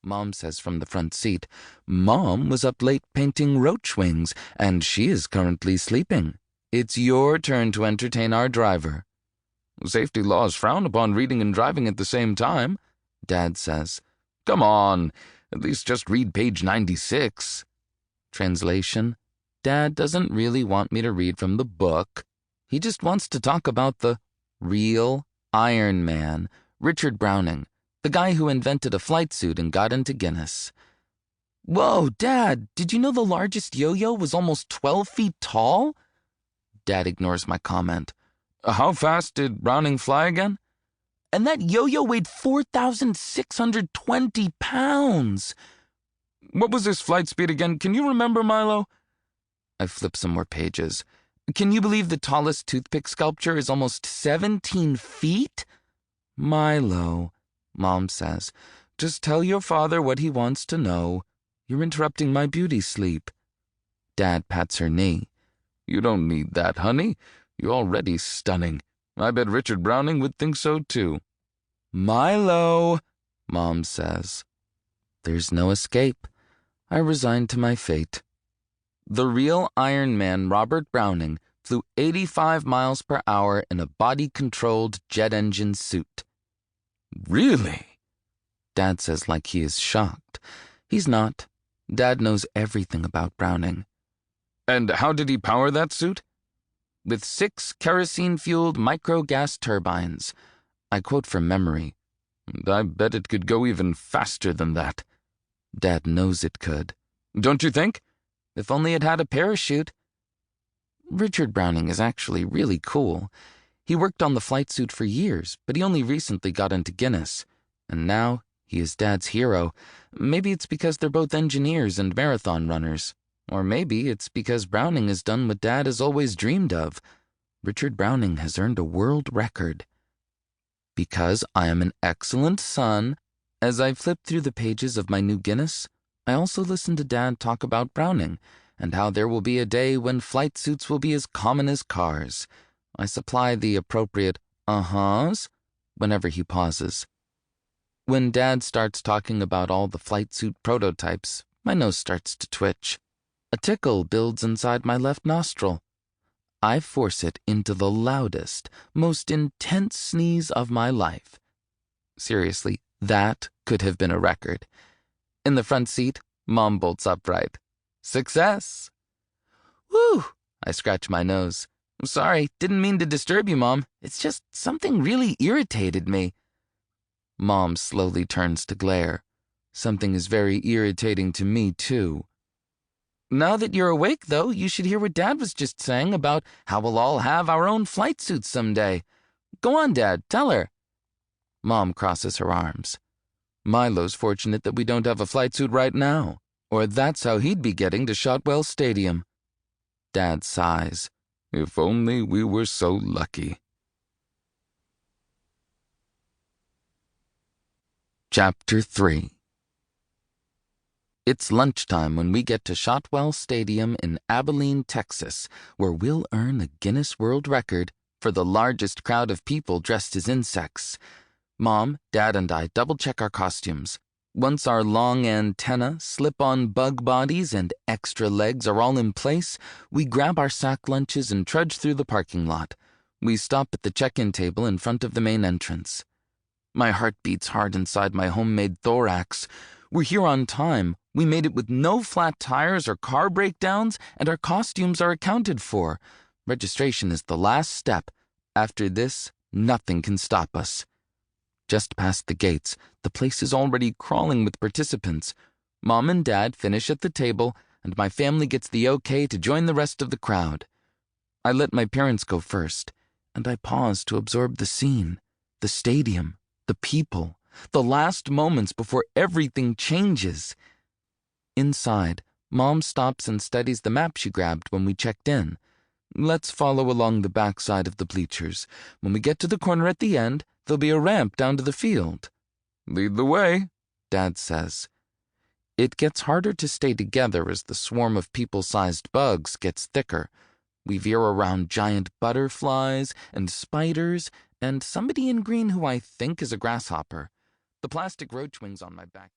Mom says from the front seat. Mom was up late painting roach wings, and she is currently sleeping. It's your turn to entertain our driver. Safety laws frown upon reading and driving at the same time, Dad says. Come on, at least just read page 96. Translation: Dad doesn't really want me to read from the book. He just wants to talk about the real Iron Man, Richard Browning, the guy who invented a flight suit and got into Guinness. Whoa, Dad, did you know the largest yo-yo was almost 12 feet tall? Dad ignores my comment. How fast did Browning fly again? And that yo-yo weighed 4,620 pounds. What was his flight speed again? Can you remember, Milo? I flip some more pages. Can you believe the tallest toothpick sculpture is almost 17 feet? Milo, Mom says, just tell your father what he wants to know. You're interrupting my beauty sleep. Dad pats her knee. You don't need that, honey. You're already stunning. I bet Richard Browning would think so too. Milo, Mom says. There's no escape. I resign to my fate. The real Iron Man, Robert Browning, flew 85 miles per hour in a body-controlled jet engine suit. Really? Dad says like he is shocked. He's not. Dad knows everything about Browning. And how did he power that suit? With 6 kerosene-fueled micro-gas turbines. I quote from memory. I bet it could go even faster than that. Dad knows it could. Don't you think? If only it had a parachute. Richard Browning is actually really cool. He worked on the flight suit for years, but he only recently got into Guinness. And now he is Dad's hero. Maybe it's because they're both engineers and marathon runners. Or maybe it's because Browning has done what Dad has always dreamed of. Richard Browning has earned a world record. Because I am an excellent son, as I flip through the pages of my new Guinness, I also listen to Dad talk about Browning and how there will be a day when flight suits will be as common as cars. I supply the appropriate uh-huhs whenever he pauses. When Dad starts talking about all the flight suit prototypes, my nose starts to twitch. A tickle builds inside my left nostril. I force it into the loudest, most intense sneeze of my life. Seriously, that could have been a record. In the front seat, Mom bolts upright. Success! Whew! I scratch my nose. I'm sorry, didn't mean to disturb you, Mom. It's just something really irritated me. Mom slowly turns to glare. Something is very irritating to me, too. Now that you're awake, though, you should hear what Dad was just saying about how we'll all have our own flight suits someday. Go on, Dad, tell her. Mom crosses her arms. Milo's fortunate that we don't have a flight suit right now, or that's how he'd be getting to Shotwell Stadium. Dad sighs. If only we were so lucky. Chapter 3. It's lunchtime when we get to Shotwell Stadium in Abilene, Texas, where we'll earn a Guinness World Record for the largest crowd of people dressed as insects. Mom, Dad, and I double-check our costumes. Once our long antenna, slip-on bug bodies, and extra legs are all in place, we grab our sack lunches and trudge through the parking lot. We stop at the check-in table in front of the main entrance. My heart beats hard inside my homemade thorax. We're here on time. We made it with no flat tires or car breakdowns, and our costumes are accounted for. Registration is the last step. After this, nothing can stop us. Just past the gates, the place is already crawling with participants. Mom and Dad finish at the table, and my family gets the okay to join the rest of the crowd. I let my parents go first, and I pause to absorb the scene, the stadium, the people, the last moments before everything changes. Inside, Mom stops and studies the map she grabbed when we checked in. Let's follow along the backside of the bleachers. When we get to the corner at the end, there'll be a ramp down to the field. Lead the way, Dad says. It gets harder to stay together as the swarm of people-sized bugs gets thicker. We veer around giant butterflies and spiders and somebody in green who I think is a grasshopper. The plastic roach wings on my back.